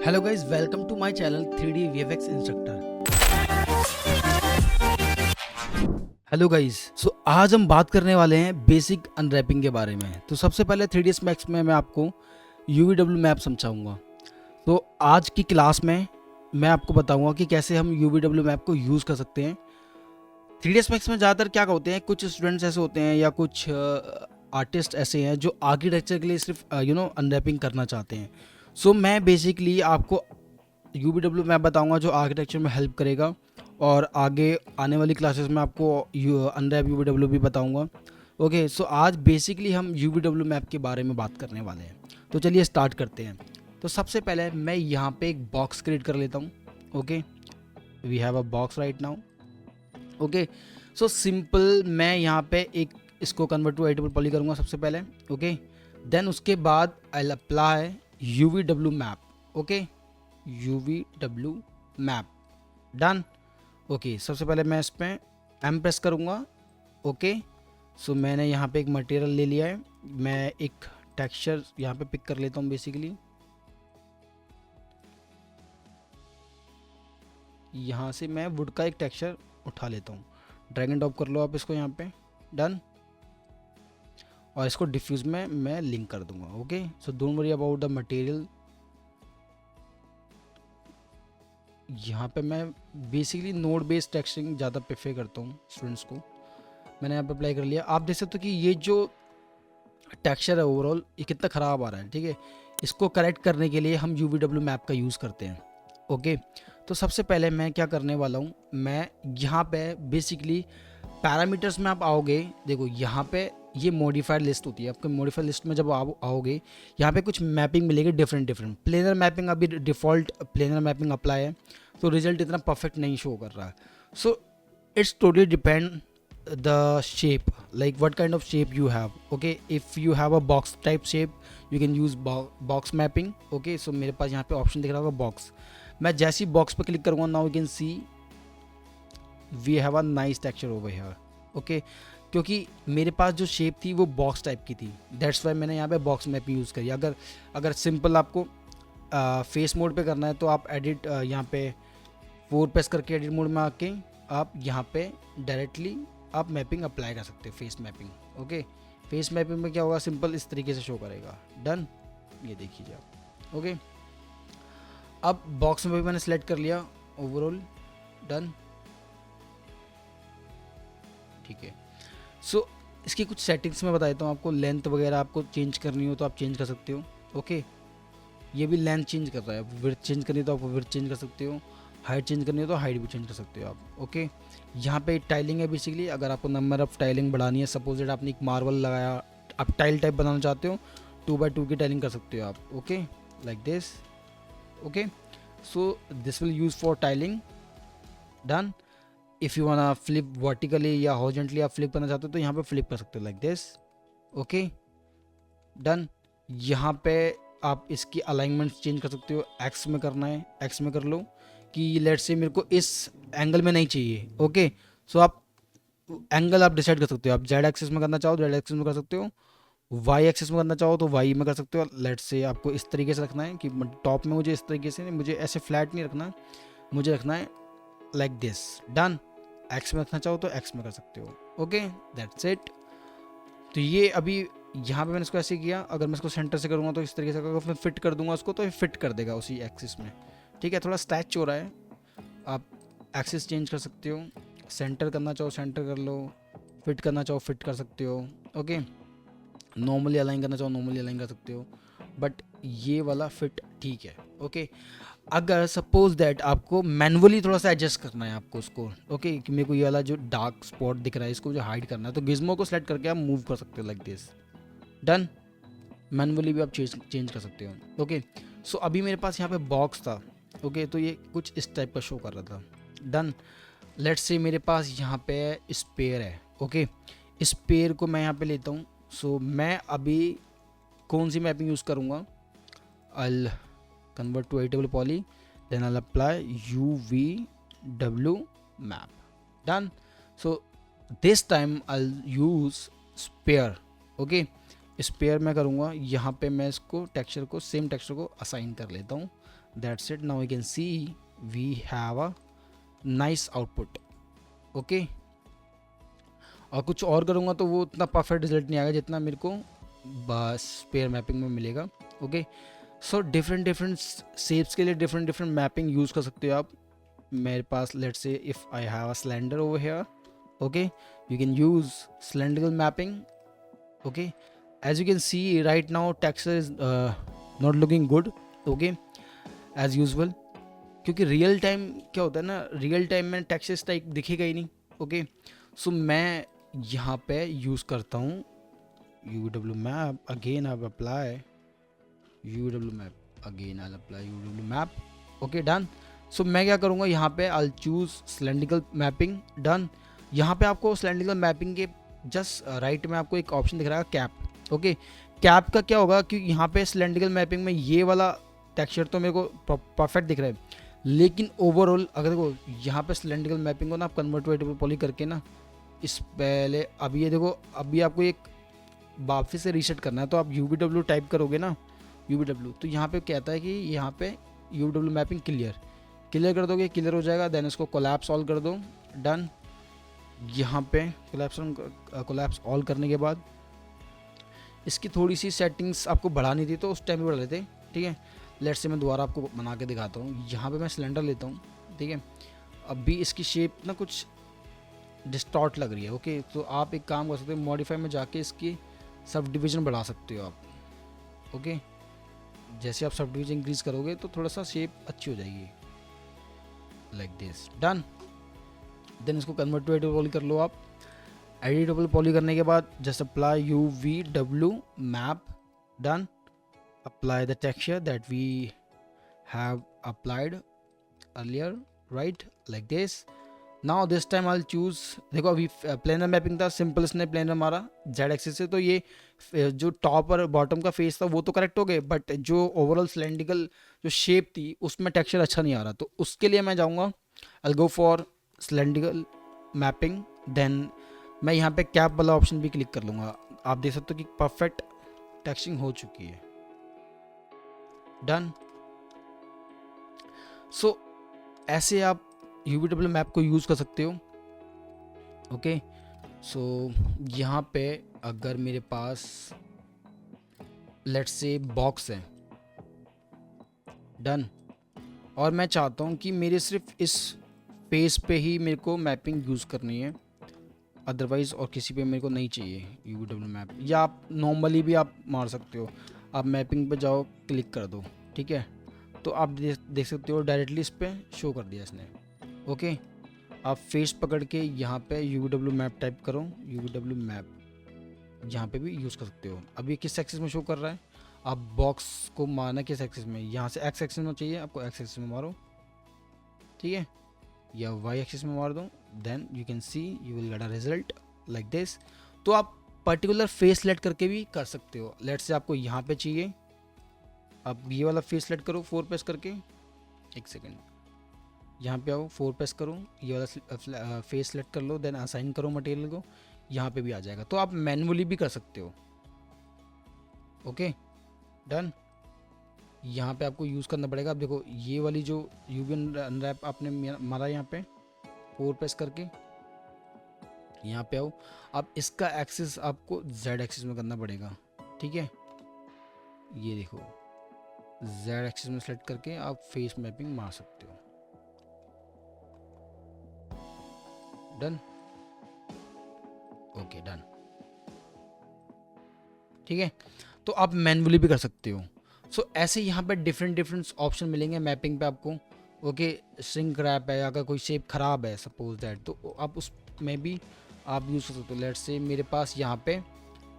Hello guys, welcome to my channel 3D VFX instructor. Hello guys, so आज हम बात करने वाले हैं बेसिक अनरैपिंग के बारे में। तो सबसे पहले 3ds Max में मैं आपको UVW मैप समझाऊंगा। तो आज की क्लास में मैं आपको बताऊंगा कि कैसे हम UVW मैप को यूज़ कर सकते हैं। 3ds Max में ज़्यादातर क्या होते हैं, कुछ स्टूडेंट्स ऐसे होते हैं या कुछ आर्टिस्ट ऐसे हैं जो आर्किटेक्चर के लिए सिर्फ अनरैपिंग करना चाहते हैं। सो मैं बेसिकली आपको UVW मैप बताऊंगा जो आर्किटेक्चर में हेल्प करेगा, और आगे आने वाली क्लासेस में आपको अनरैप UVW भी बताऊंगा। ओके, सो आज बेसिकली हम UVW मैप के बारे में बात करने वाले हैं। तो चलिए स्टार्ट करते हैं। तो सबसे पहले मैं यहाँ पे एक बॉक्स क्रिएट कर लेता हूँ। Okay, we have a box right now. Okay, so simple मैं यहाँ पे एक इसको कन्वर्ट टू एडिटेबल पॉली करूँगा सबसे पहले। ओके, देन उसके बाद I will apply UVW map. Okay, UVW map done. Okay, सबसे पहले मैं इस पर एम प्रेस करूँगा। ओके, सो मैंने यहाँ पे एक मटेरियल ले लिया है। मैं एक टेक्सचर यहाँ पे पिक कर लेता हूँ। बेसिकली यहाँ से मैं वुड का एक टेक्सचर उठा लेता हूँ। ड्रैग एंड ड्रॉप कर लो आप इसको यहाँ पे। डन। और इसको डिफ्यूज में मैं लिंक कर दूंगा। Okay, so don't worry about the material. यहाँ पे मैं बेसिकली नोड बेस्ड टेक्सचरिंग ज़्यादा प्रेफर करता हूँ स्टूडेंट्स को। मैंने यहाँ पे अप्लाई कर लिया। आप देख सकते हो कि ये जो टेक्सचर है ओवरऑल ये कितना ख़राब आ रहा है। ठीक है, इसको करेक्ट करने के लिए हम UVW मैप का यूज़ करते हैं। ओके, तो सबसे पहले मैं क्या करने वाला हूँ, मैं यहाँ पे बेसिकली पैरामीटर्स में आप आओगे। देखो यहाँ पे ये मॉडिफाइड लिस्ट होती है। आपके मॉडिफाइड लिस्ट में जब आप आओगे यहाँ पे कुछ मैपिंग मिलेगी डिफरेंट प्लेनर मैपिंग। अभी डिफ़ॉल्ट प्लेनर मैपिंग अप्लाई है तो रिजल्ट इतना परफेक्ट नहीं शो कर रहा है। So it's totally depend the shape, like what kind of shape you have. Okay, if you have a box type shape you can use box mapping. Okay, so मेरे पास यहाँ पे option दिख रहा होगा बॉक्स। मैं जैसे ही बॉक्स पर क्लिक करूँगा now you can see we have a nice texture over here. Okay, क्योंकि मेरे पास जो शेप थी वो बॉक्स टाइप की थी, दैट्स वाई मैंने यहाँ पे बॉक्स मैप यूज़ करी। अगर सिंपल आपको फेस मोड पे करना है तो आप एडिट यहाँ पे 4 प्रेस करके एडिट मोड में आके आप यहाँ पे डायरेक्टली आप मैपिंग अप्लाई कर सकते हो, face mapping. Okay, face mapping में क्या होगा, सिंपल इस तरीके से शो करेगा। डन, ये देखिए आप। ओके, अब बॉक्स में भी मैंने सेलेक्ट कर लिया ओवरऑल। डन, ठीक है। सो इसकी कुछ सेटिंग्स मैं बता देता हूँ आपको। लेंथ वगैरह आपको चेंज करनी हो तो आप चेंज कर सकते हो। ओके, ये भी लेंथ चेंज कर रहा है। विड्थ चेंज करनी हो तो आप विड्थ चेंज कर सकते हो। हाइट चेंज करनी हो तो हाइट भी चेंज कर सकते हो आप। ओके, यहाँ पे टाइलिंग है बेसिकली। अगर आपको नंबर ऑफ टाइलिंग बढ़ानी है, सपोज दैट आपने एक मार्बल लगाया, आप टाइल टाइप बनाना चाहते हो, 2x2 की टाइलिंग कर सकते हो आप। Okay, like this. Okay, so this will use for tiling. Done. If you want flip vertically या हॉरिजॉन्टली आप फ्लिप करना चाहते हो तो यहाँ पे फ्लिप कर सकते हो लाइक दिस। Okay, done. यहाँ पे आप इसकी अलाइनमेंट चेंज कर सकते हो। एक्स में करना है एक्स में कर लो कि लेट्स से मेरे को इस एंगल में नहीं चाहिए। ओके, सो आप एंगल आप डिसाइड कर सकते हो। आप जेड एक्सिस में करना चाहो जेड एक्सिस में कर सकते हो, वाई एक्सिस में करना चाहो तो वाई में कर सकते हो। लेट्स से आपको इस तरीके से रखना है कि टॉप में मुझे इस तरीके से, मुझे ऐसे फ्लैट नहीं रखना, मुझे रखना है लाइक दिस। डन। एक्स में रखना चाहो तो एक्स में कर सकते हो। Okay, that's it. तो ये अभी यहाँ पे मैंने इसको ऐसे किया। अगर मैं इसको सेंटर से करूँगा तो इस तरीके से, अगर मैं फिट कर दूंगा उसको तो ये फिट कर देगा उसी एक्सिस में। ठीक है, थोड़ा स्ट्रेच हो रहा है। आप एक्सिस चेंज कर सकते हो। सेंटर करना चाहो सेंटर कर लो, फिट करना चाहो फिट कर सकते हो। ओके, नॉर्मली अलाइन करना चाहो नॉर्मली अलाइन कर सकते हो, बट ये वाला फिट ठीक है। ओके, अगर सपोज दैट आपको मैनुअली थोड़ा सा एडजस्ट करना है आपको उसको, ओके, कि मेरे को ये वाला जो डार्क स्पॉट दिख रहा है इसको जो हाइड करना है तो गिज्मो को सेलेक्ट करके आप मूव कर सकते हो लाइक दिस। डन। मैनुअली भी आप चेंज कर सकते हो। ओके, सो अभी मेरे पास यहाँ पे बॉक्स था। ओके, तो ये कुछ इस टाइप का शो कर रहा था। डन। लेट्स से मेरे पास यहाँ पे स्पेयर है। ओके, स्पेयर को मैं यहाँ पे लेता हूँ। सो मैं अभी कौन सी मैपिंग यूज़ करूँगा, I'll convert to editable poly, then I'll apply UVW map. Done. So this time I'll use sphere. Okay, sphere मैं करूँगा। यहाँ पे मैं इसको टेक्सचर को सेम टेक्सचर को असाइन कर लेता हूँ that's it. Now you can see we have a nice output. Okay, और कुछ और करूँगा तो वो उतना परफेक्ट रिजल्ट नहीं आएगा जितना मेरे को बस पेयर मैपिंग में मिलेगा. Okay, so different different shapes के लिए डिफरेंट डिफरेंट मैपिंग यूज़ कर सकते हो आप. मेरे पास let's say if I have a cylinder over here. Okay, you can use cylindrical mapping. Okay, as you can see right now texture is not looking good. okay, as usual, क्योंकि real time क्या होता है ना, real time में texture type दिखेगा ही नहीं. Okay, सो मैं यहाँ पे यूज़ करता हूँ UW map. Again I apply UW map. Again I apply UW map. Okay, done. So मैं क्या करूँगा यहाँ पे I choose cylindrical mapping. Done. यहाँ पे आपको सिलेंड्रिकल मैपिंग के जस्ट राइट में आपको एक ऑप्शन दिख रहा है कैप. ओके, कैप का क्या होगा कि यहाँ पे सिलेंड्रिकल मैपिंग में ये वाला टेक्सचर तो मेरे को परफेक्ट दिख रहा है, लेकिन ओवरऑल अगर देखो यहाँ पे सिलेंड्रिकल मैपिंग को ना आप कन्वर्ट टू एडिबल पॉली करके ना इस पहले अभी ये देखो अभी आपको एक वापस से रीसेट करना है तो आप UVW टाइप करोगे ना UVW, तो यहाँ पे कहता है कि यहाँ पे UVW मैपिंग क्लियर कर दोगे, क्लियर हो जाएगा. देन इसको कोलैप्स ऑल कर दो. डन. यहाँ पे कोलैप्स ऑल करने के बाद इसकी थोड़ी सी सेटिंग्स आपको बढ़ानी थी तो उस टाइम भी बढ़ा लेते. ठीक है, लेट्स से मैं दोबारा आपको बना के दिखाता हूँ. यहाँ पे मैं सिलेंडर लेता हूँ. ठीक है, अभी इसकी शेप ना कुछ डिस्टॉर्ट लग रही है. ओके, तो आप एक काम कर सकते हो, मॉडिफाई में जाके इसकी सब डिवीज़न बढ़ा सकते हो आप. ओके, जैसे आप सब डिवीज़न इंक्रीज़ करोगे तो थोड़ा सा शेप अच्छी हो जाएगी लाइक दिस. डन. देन इसको कन्वर्ट टू एडिबल पॉली कर लो आप. एडिटेबल पॉली करने के बाद just apply UVW map. Done. Apply the texture that we have applied earlier, right, like this. Now this time I choose. देखो अभी planar mapping था, सिंपल इसने प्लेनर मारा जेड एक्सिस से, तो ये जो टॉप और बॉटम का फेस था वो तो करेक्ट हो गए, बट जो ओवरऑल सिलेंड्रिकल जो शेप थी उसमें टेक्सचर अच्छा नहीं आ रहा. तो उसके लिए मैं जाऊँगा, I go for cylindrical mapping. Then मैं यहाँ पे कैप वाला ऑप्शन भी क्लिक कर लूँगा. आप देख सकते हो कि परफेक्ट टेक्सचरिंग हो चुकी है. डन. सो ऐसे आप UVW मैप को यूज़ कर सकते हो. ओके, सो यहाँ पे अगर मेरे पास लेट्स से बॉक्स है. डन. और मैं चाहता हूँ कि मेरे सिर्फ इस पेज पे ही मेरे को मैपिंग यूज़ करनी है, अदरवाइज़ और किसी पे मेरे को नहीं चाहिए UVW मैप. या आप नॉर्मली भी आप मार सकते हो. आप मैपिंग पे जाओ, क्लिक कर दो. ठीक है, तो आप देख सकते हो डायरेक्टली इस पर शो कर दिया इसने. ओके, आप फेस पकड़ के यहाँ पे UVW मैप टाइप करो. UVW मैप यहाँ पे भी यूज़ कर सकते हो. अब ये किस एक्सिस में शो कर रहा है, आप बॉक्स को मारना किस एक्सिस में, यहाँ से X एक्सिस में चाहिए आपको, X एक्सिस में मारो. ठीक है, या Y एक्सिस में मार दो. Then you can see you will get a result like this. तो आप पर्टिकुलर फेस सेलेक्ट करके भी कर सकते हो. लेट्स से आपको यहाँ पे चाहिए, आप ये वाला फेस सेलेक्ट करो 4 प्रेस करके. एक सेकेंड, यहाँ पे आओ 4 प्रेस करो, ये वाला फेस सेलेक्ट कर लो. देन असाइन करो मटेरियल को, यहाँ पे भी आ जाएगा. तो आप मैनुअली भी कर सकते हो. Okay, done. यहाँ पे आपको यूज़ करना पड़ेगा. आप देखो ये वाली जो UV अनरैप आपने मारा यहाँ पे 4 प्रेस करके, यहाँ पे आओ. अब इसका एक्सिस आपको Z एक्सिस में करना पड़ेगा. ठीक है, ये देखो Z एक्सिस में सेलेक्ट करके आप फेस मैपिंग मार सकते हो. डन. Okay, done. ठीक है, तो आप मैनुअली भी कर सकते हो. सो ऐसे यहाँ पे डिफरेंट ऑप्शन मिलेंगे मैपिंग पे आपको. ओके, श्रिंक रैप है, अगर कोई शेप ख़राब है सपोज दैट, तो आप उसमें भी आप यूज़ कर सकते हो. लेट्स से मेरे पास यहाँ पे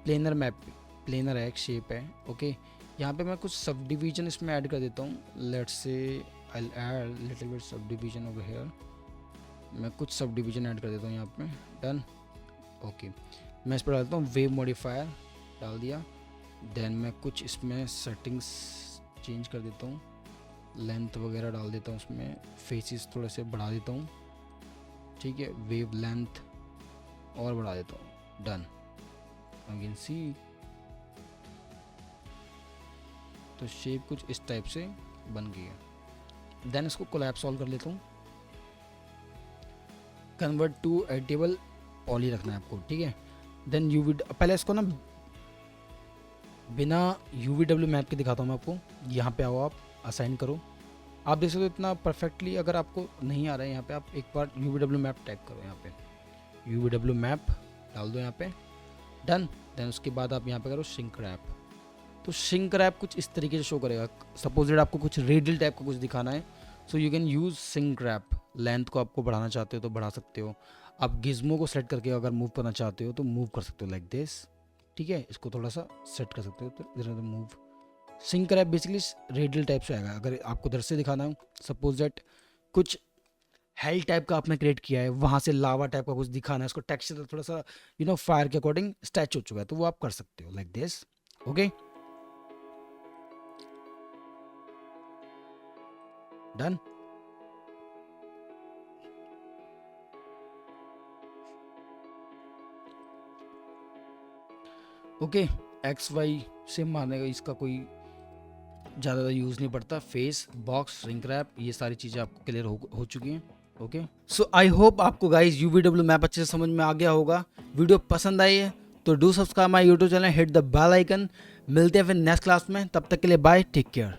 प्लेनर है, एक शेप है. ओके, यहाँ पे मैं कुछ सब डिवीजन इसमें ऐड कर देता हूँ. Let's say I will add little bit sub division over here. मैं कुछ सब डिवीजन ऐड कर देता हूँ यहाँ पे. डन. ओके, मैं इस पर डालता हूँ वेव मॉडिफायर, डाल दिया. देन मैं कुछ इसमें सेटिंग्स चेंज कर देता हूँ, लेंथ वगैरह डाल देता हूँ उसमें, फेसेस थोड़े से बढ़ा देता हूँ. ठीक है, वेव लेंथ और बढ़ा देता हूँ. डन. यू कैन सी तो शेप कुछ इस टाइप से बन गई है. देन इसको कोलैब सॉल्व कर लेता हूँ। कन्वर्ट टू एडिटेबल पॉली रखना है आपको, ठीक है। देन यूवी, पहले इसको ना बिना UVW मैप के दिखाता हूँ मैं आपको। यहाँ पे आओ, आप असाइन करो, आप देख सकते हो इतना परफेक्टली। अगर आपको नहीं आ रहा है यहाँ पे, आप एक बार UVW मैप टाइप करो, यहाँ पे UVW मैप डाल दो यहाँ पे, डन। देन उसके बाद आप यहाँ पे करो सिंक रैप। तो सिंक रैप कुछ इस तरीके से शो करेगा। सपोज आपको कुछ रेडियल टाइप का कुछ दिखाना है, so you can use shrink wrap. Length को आपको बढ़ाना चाहते हो तो बढ़ा सकते हो। आप गिज्मो को सेलेक्ट करके अगर मूव करना चाहते हो तो मूव कर सकते हो लाइक दिस, ठीक है। इसको थोड़ा सा सेट कर सकते हो तो इधर उधर move. Shrink wrap basically radial type से आएगा। अगर आपको इधर से दिखाना हो, सपोज दैट कुछ हेल टाइप का आपने क्रिएट किया है, वहाँ से लावा टाइप का कुछ दिखाना है, उसको टेक्सचर थोड़ा सा फायर के अकॉर्डिंग स्टैच हो चुका है, तो वो आप कर सकते हो like this, okay, done. Okay, XY से मारने का इसका कोई ज़्यादा यूज़ नहीं पड़ता। फेस, बॉक्स, श्रिंक रैप, ये सारी चीज़ें आपको क्लियर हो चुकी हैं, ओके। सो आई होप आपको गाइज UVW मैप अच्छे से समझ में आ गया होगा। वीडियो पसंद आई है तो do subscribe my YouTube channel, hit the bell icon. मिलते हैं फिर नेक्स्ट क्लास में, तब तक के लिए बाय, टेक केयर।